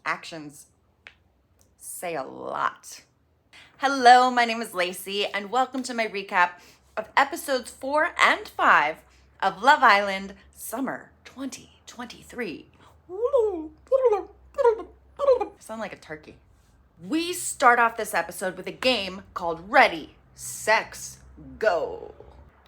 Actions say a lot. Hello, my name is Lacey, and welcome to my recap of episodes 4 and 5 of Love Island Summer 2023. I sound like a turkey. We start off this episode with a game called Ready, Sex, Go.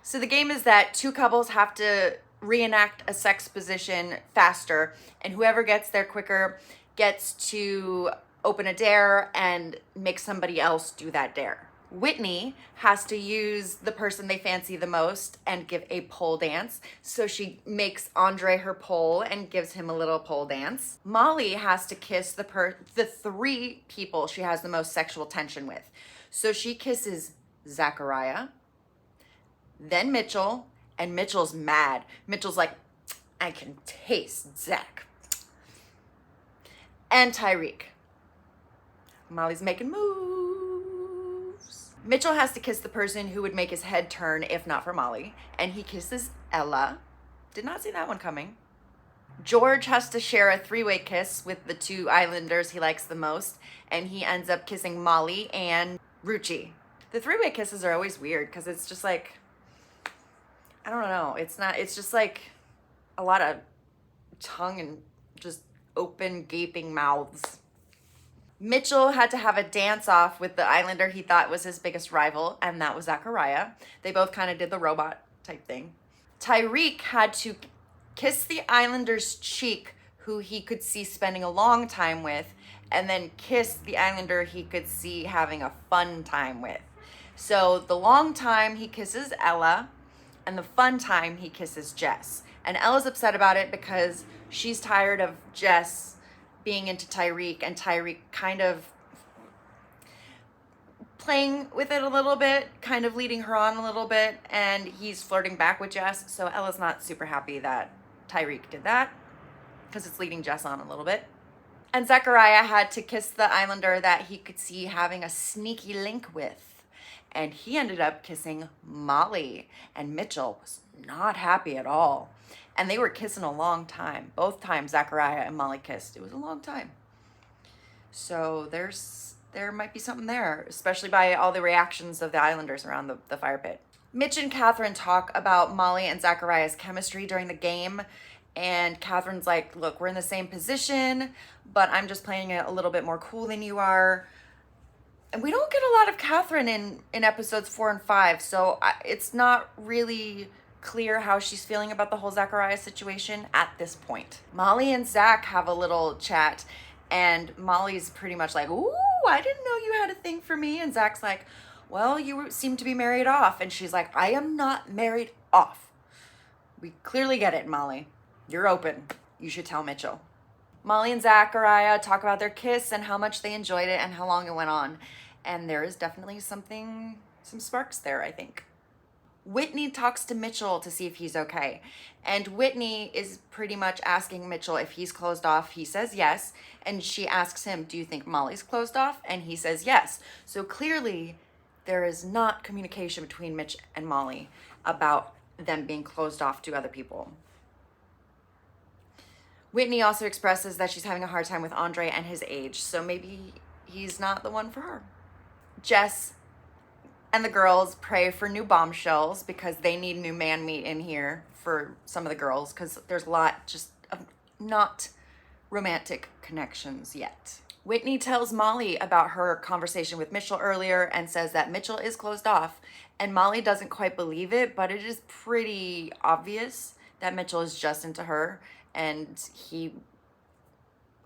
So the game is that two couples have to reenact a sex position faster, and whoever gets there quicker gets to open a dare and make somebody else do that dare. Whitney has to use the person they fancy the most and give a pole dance. So she makes Andre her pole and gives him a little pole dance. Molly has to kiss the three people she has the most sexual tension with. So she kisses Zachariah, then Mitchell, and Mitchell's mad. Mitchell's like, I can taste Zach. And Tyreek. Molly's making moves. Mitchell has to kiss the person who would make his head turn if not for Molly, and he kisses Ella. Did not see that one coming. George has to share a three-way kiss with the two islanders he likes the most, and he ends up kissing Molly and Ruchi. The three-way kisses are always weird because it's just like, I don't know. It's just like a lot of tongue and just open, gaping mouths. Mitchell had to have a dance-off with the islander he thought was his biggest rival, and that was Zachariah. They both kind of did the robot type thing. Tyreek had to kiss the islander's cheek, who he could see spending a long time with, and then kiss the islander he could see having a fun time with. So the long time he kisses Ella, and the fun time he kisses Jess. And Ella's upset about it because she's tired of Jess being into Tyreek, and Tyreek kind of playing with it a little bit, kind of leading her on a little bit, and he's flirting back with Jess. So Ella's not super happy that Tyreek did that because it's leading Jess on a little bit. And Zachariah had to kiss the islander that he could see having a sneaky link with, and he ended up kissing Molly, and Mitchell was not happy at all. And they were kissing a long time. Both times Zachariah and Molly kissed. It was a long time. So there might be something there, especially by all the reactions of the islanders around the fire pit. Mitch and Catherine talk about Molly and Zachariah's chemistry during the game. And Catherine's like, look, we're in the same position, but I'm just playing it a little bit more cool than you are. And we don't get a lot of Catherine in episodes 4 and 5. So it's not really clear how she's feeling about the whole Zachariah situation at this point. Molly and Zach have a little chat, and Molly's pretty much like, ooh, I didn't know you had a thing for me. And Zach's like, well, you seem to be married off. And she's like, I am not married off. We clearly get it, Molly. You're open. You should tell Mitchell. Molly and Zachariah talk about their kiss and how much they enjoyed it and how long it went on. And there is definitely some sparks there, I think. Whitney talks to Mitchell to see if he's okay. And Whitney is pretty much asking Mitchell if he's closed off. He says yes. And she asks him, do you think Molly's closed off? And he says yes. So clearly there is not communication between Mitch and Molly about them being closed off to other people. Whitney also expresses that she's having a hard time with Andre and his age. So maybe he's not the one for her. Jess and the girls pray for new bombshells because they need new man meat in here for some of the girls because there's a lot just of not romantic connections yet. Whitney tells Molly about her conversation with Mitchell earlier and says that Mitchell is closed off, and Molly doesn't quite believe it, but it is pretty obvious that Mitchell is just into her and he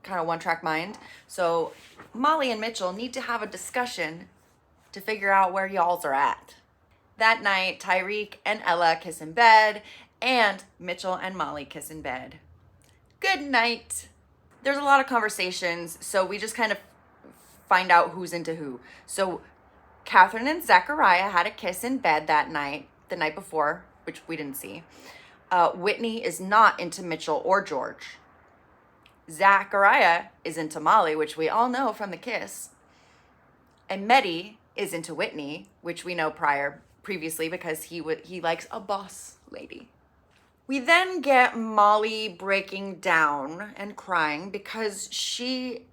kind of one-track mind. So Molly and Mitchell need to have a discussion to figure out where y'alls are at. That night, Tyreek and Ella kiss in bed, and Mitchell and Molly kiss in bed. Good night. There's a lot of conversations, so we just kind of find out who's into who. So Catherine and Zachariah had a kiss in bed that night, the night before, which we didn't see. Whitney is not into Mitchell or George. Zachariah is into Molly, which we all know from the kiss. And Mehdi is into Whitney, which we know previously because he likes a boss lady. We then get Molly breaking down and crying because she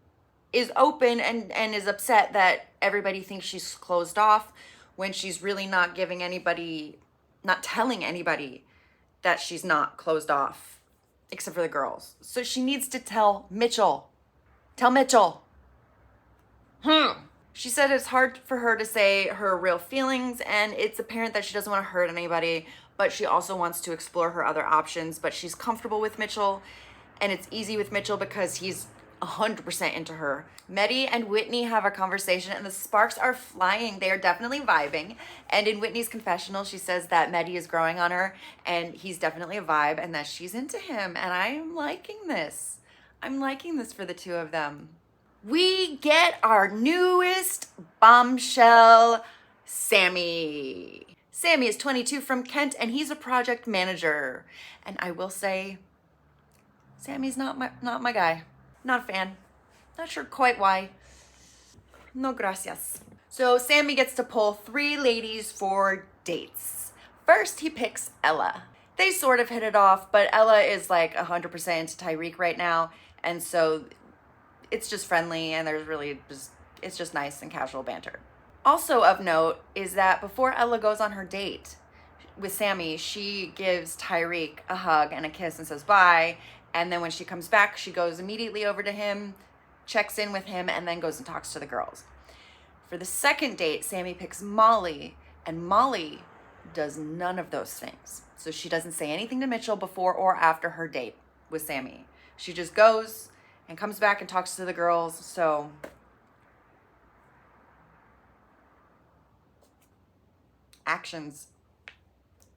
is open and is upset that everybody thinks she's closed off when she's really not giving anybody, not telling anybody that she's not closed off, except for the girls. So she needs to tell Mitchell. Tell Mitchell. She said it's hard for her to say her real feelings, and it's apparent that she doesn't want to hurt anybody, but she also wants to explore her other options. But she's comfortable with Mitchell, and it's easy with Mitchell because he's 100% into her. Meddy and Whitney have a conversation, and the sparks are flying. They are definitely vibing. And in Whitney's confessional, she says that Meddy is growing on her, and he's definitely a vibe, and that she's into him. And I'm liking this. I'm liking this for the two of them. We get our newest bombshell, Sammy. Sammy is 22 from Kent, and he's a project manager. And I will say, Sammy's not my guy. Not a fan. Not sure quite why. No gracias. So Sammy gets to pull 3 ladies for dates. First, he picks Ella. They sort of hit it off, but Ella is like 100% into Tyreek right now. And so it's just friendly, and there's really it's just nice and casual banter. Also of note is that before Ella goes on her date with Sammy, she gives Tyreek a hug and a kiss and says bye. And then when she comes back, she goes immediately over to him, checks in with him, and then goes and talks to the girls. For the second date, Sammy picks Molly, and Molly does none of those things. So she doesn't say anything to Mitchell before or after her date with Sammy. She just goes and comes back and talks to the girls. So actions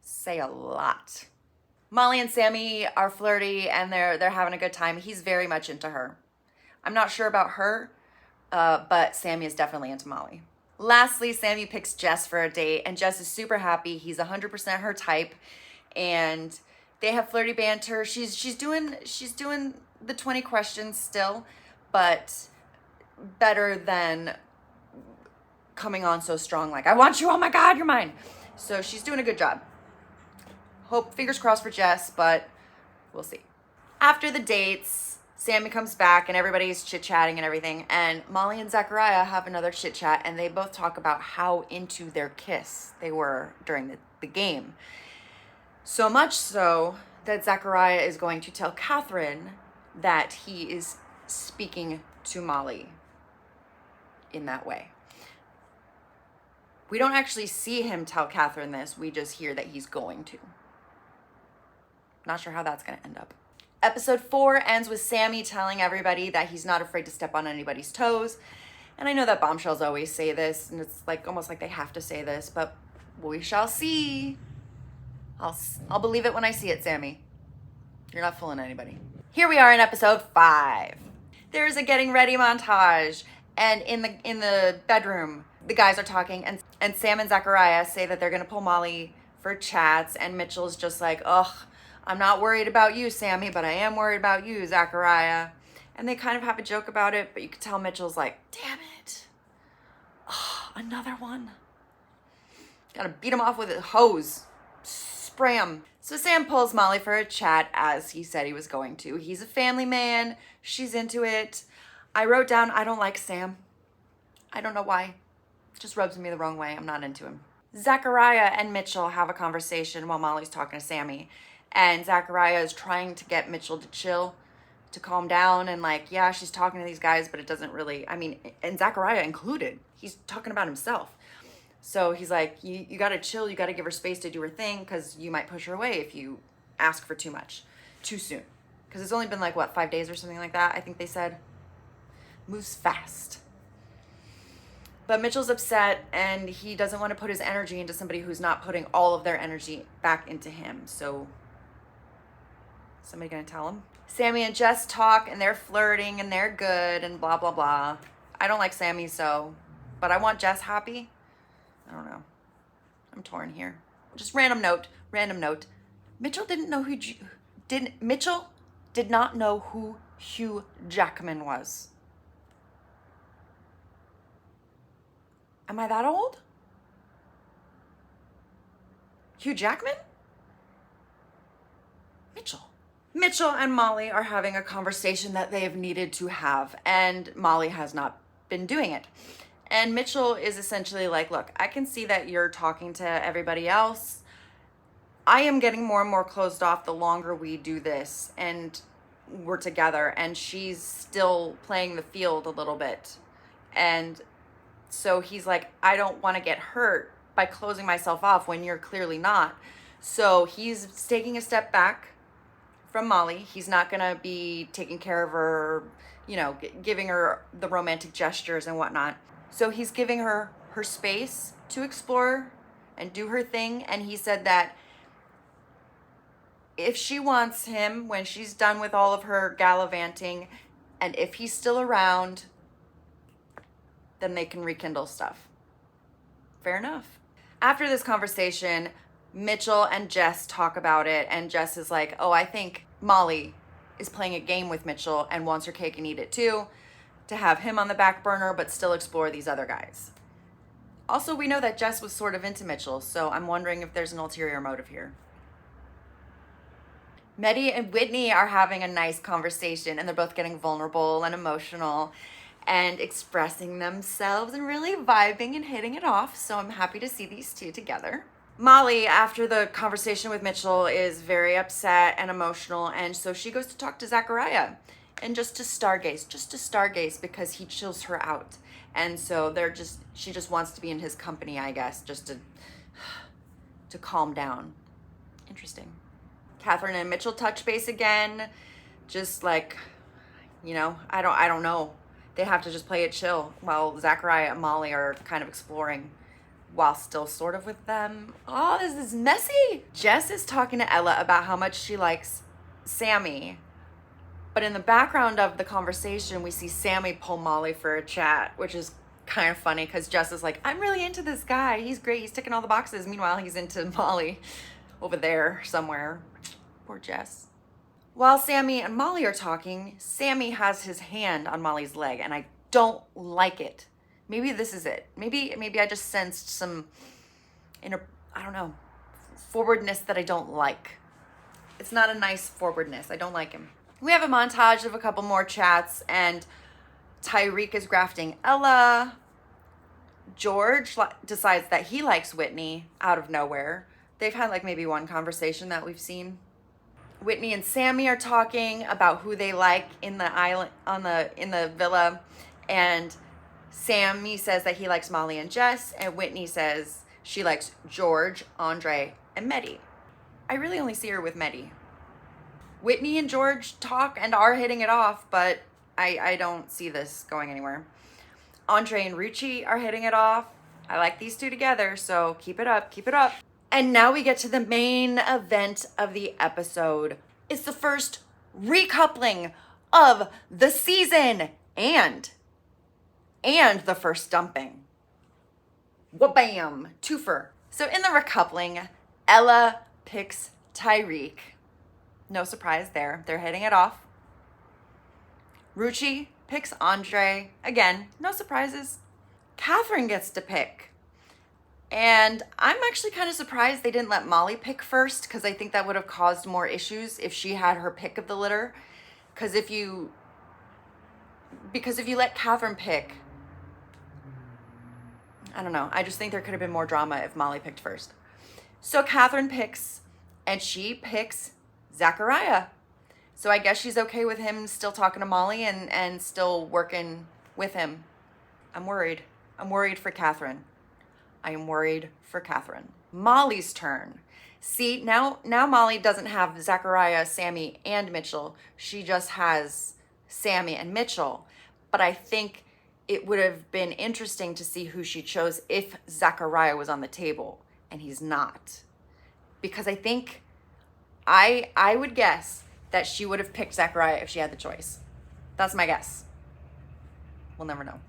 say a lot. Molly and Sammy are flirty, and they're having a good time. He's very much into her. I'm not sure about her, but Sammy is definitely into Molly. Lastly, Sammy picks Jess for a date, and Jess is super happy. He's 100% her type, and they have flirty banter. She's doing the 20 questions still, but better than coming on so strong like, I want you, oh my God, you're mine. So she's doing a good job. Hope, fingers crossed for Jess, but we'll see. After the dates, Sammy comes back and everybody's chit-chatting and everything, and Molly and Zachariah have another chit-chat, and they both talk about how into their kiss they were during the game. So much so that Zachariah is going to tell Catherine that he is speaking to Molly in that way. We don't actually see him tell Catherine this. We just hear that he's going to. Not sure how that's going to end up. Episode 4 ends with Sammy telling everybody that he's not afraid to step on anybody's toes. And I know that bombshells always say this, and it's like almost like they have to say this, but we shall see. I'll believe it when I see it, Sammy. You're not fooling anybody. Here we are in episode 5. There is a getting ready montage, and in the bedroom, the guys are talking, and Sam and Zachariah say that they're gonna pull Molly for chats, and Mitchell's just like, ugh, I'm not worried about you, Sammy, but I am worried about you, Zachariah. And they kind of have a joke about it, but you could tell Mitchell's like, damn it. Oh, another one. Gotta beat him off with a hose. Spray him. So Sam pulls Molly for a chat as he said he was going to. He's a family man. She's into it. I wrote down, I don't like Sam. I don't know why. It just rubs me the wrong way. I'm not into him. Zachariah and Mitchell have a conversation while Molly's talking to Sammy. And Zachariah is trying to get Mitchell to chill, to calm down. And like, yeah, she's talking to these guys, but it doesn't really, I mean, and Zachariah included. He's talking about himself. So he's like, you got to chill. You got to give her space to do her thing, because you might push her away if you ask for too much, too soon. Because it's only been like, what, 5 days or something like that, I think they said. Moves fast. But Mitchell's upset, and he doesn't want to put his energy into somebody who's not putting all of their energy back into him. So somebody gonna tell him? Sammy and Jess talk, and they're flirting, and they're good, and blah, blah, blah. I don't like Sammy, but I want Jess happy. I don't know. I'm torn here. Just random note. Mitchell Mitchell did not know who Hugh Jackman was. Am I that old? Hugh Jackman? Mitchell, Mitchell and Molly are having a conversation that they have needed to have, and Molly has not been doing it. And Mitchell is essentially like, look, I can see that you're talking to everybody else. I am getting more and more closed off the longer we do this and we're together, and she's still playing the field a little bit. And so he's like, I don't want to get hurt by closing myself off when you're clearly not. So he's taking a step back from Molly. He's not going to be taking care of her, giving her the romantic gestures and whatnot. So he's giving her her space to explore and do her thing. And he said that if she wants him when she's done with all of her gallivanting, and if he's still around, then they can rekindle stuff. Fair enough. After this conversation, Mitchell and Jess talk about it, and Jess is like, oh, I think Molly is playing a game with Mitchell and wants her cake and eat it too, to have him on the back burner but still explore these other guys. Also, we know that Jess was sort of into Mitchell, so I'm wondering if there's an ulterior motive here. Meddy and Whitney are having a nice conversation, and they're both getting vulnerable and emotional and expressing themselves and really vibing and hitting it off. So I'm happy to see these two together. Molly, after the conversation with Mitchell, is very upset and emotional, and so she goes to talk to Zachariah and just to stargaze because he chills her out. And so she just wants to be in his company, I guess, just to calm down. Interesting. Catherine and Mitchell touch base again, just like, I don't know. They have to just play it chill while Zachariah and Molly are kind of exploring while still sort of with them. Oh, this is messy. Jess is talking to Ella about how much she likes Sammy. But in the background of the conversation, we see Sammy pull Molly for a chat, which is kind of funny because Jess is like, I'm really into this guy. He's great. He's ticking all the boxes. Meanwhile, he's into Molly over there somewhere. Poor Jess. While Sammy and Molly are talking, Sammy has his hand on Molly's leg, and I don't like it. Maybe this is it. Maybe I just sensed some forwardness that I don't like. It's not a nice forwardness. I don't like him. We have a montage of a couple more chats, and Tyreek is grafting Ella. George decides that he likes Whitney out of nowhere. They've had like maybe one conversation that we've seen. Whitney and Sammy are talking about who they like in the island in the villa, and Sammy says that he likes Molly and Jess, and Whitney says she likes George, Andre, and Meddy. I really only see her with Meddy. Whitney and George talk and are hitting it off, but I don't see this going anywhere. Andre and Rucci are hitting it off. I like these two together, so keep it up, keep it up. And now we get to the main event of the episode. It's the first recoupling of the season and the first dumping. Wha-bam, twofer. So in the recoupling, Ella picks Tyreek. No surprise there. They're hitting it off. Rucci picks Andre. Again, no surprises. Catherine gets to pick. And I'm actually kind of surprised they didn't let Molly pick first, because I think that would have caused more issues if she had her pick of the litter. Because if you let Catherine pick, I don't know. I just think there could have been more drama if Molly picked first. So Catherine picks, and she picks Zachariah. So I guess she's okay with him still talking to Molly and still working with him. I'm worried. I'm worried for Catherine. I am worried for Catherine. Molly's turn. See, now Molly doesn't have Zachariah, Sammy, and Mitchell. She just has Sammy and Mitchell. But I think it would have been interesting to see who she chose if Zachariah was on the table, and he's not. Because I think I would guess that she would have picked Zachariah if she had the choice. That's my guess. We'll never know.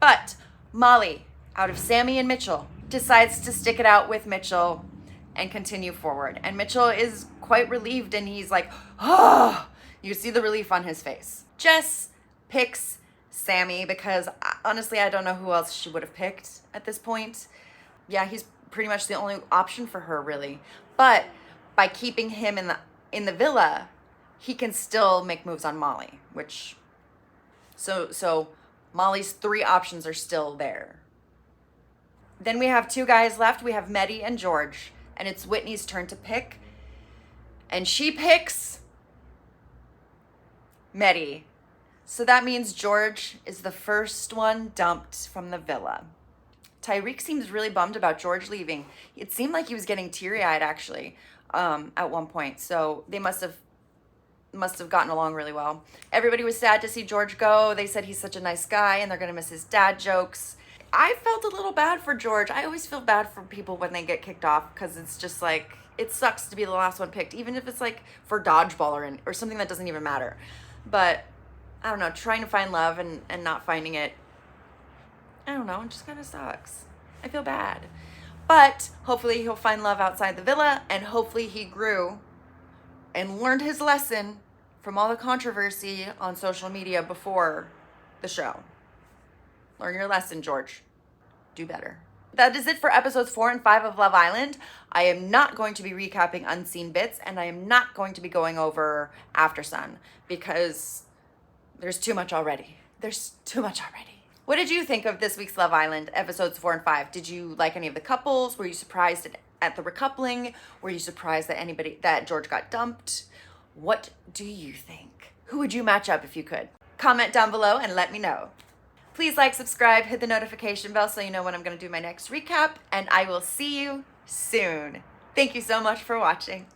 But Molly, out of Sammy and Mitchell, decides to stick it out with Mitchell and continue forward. And Mitchell is quite relieved, and he's like, oh, you see the relief on his face. Jess picks Sammy because honestly, I don't know who else she would have picked at this point. Yeah, he's pretty much the only option for her, really. But by keeping him in the villa, he can still make moves on Molly, which, so Molly's 3 options are still there. Then we have 2 guys left. We have Medi and George, and it's Whitney's turn to pick. And she picks Medi. So that means George is the first one dumped from the villa. Tyreek seems really bummed about George leaving. It seemed like he was getting teary-eyed, actually, at one point. So they must have gotten along really well. Everybody was sad to see George go. They said he's such a nice guy, and they're going to miss his dad jokes. I felt a little bad for George. I always feel bad for people when they get kicked off, because it's just like, it sucks to be the last one picked, even if it's like for dodgeball or something that doesn't even matter. But I don't know, trying to find love and not finding it, I don't know, it just kind of sucks. I feel bad. But hopefully he'll find love outside the villa, and hopefully he grew and learned his lesson from all the controversy on social media before the show. Learn your lesson, George. Do better. That is it for episodes 4 and 5 of Love Island. I am not going to be recapping unseen bits, and I am not going to be going over After Sun, because there's too much already. There's too much already. What did you think of this week's Love Island, episodes 4 and 5? Did you like any of the couples? Were you surprised at the recoupling? Were you surprised that George got dumped? What do you think? Who would you match up if you could? Comment down below and let me know. Please like, subscribe, hit the notification bell so you know when I'm going to do my next recap, and I will see you soon. Thank you so much for watching.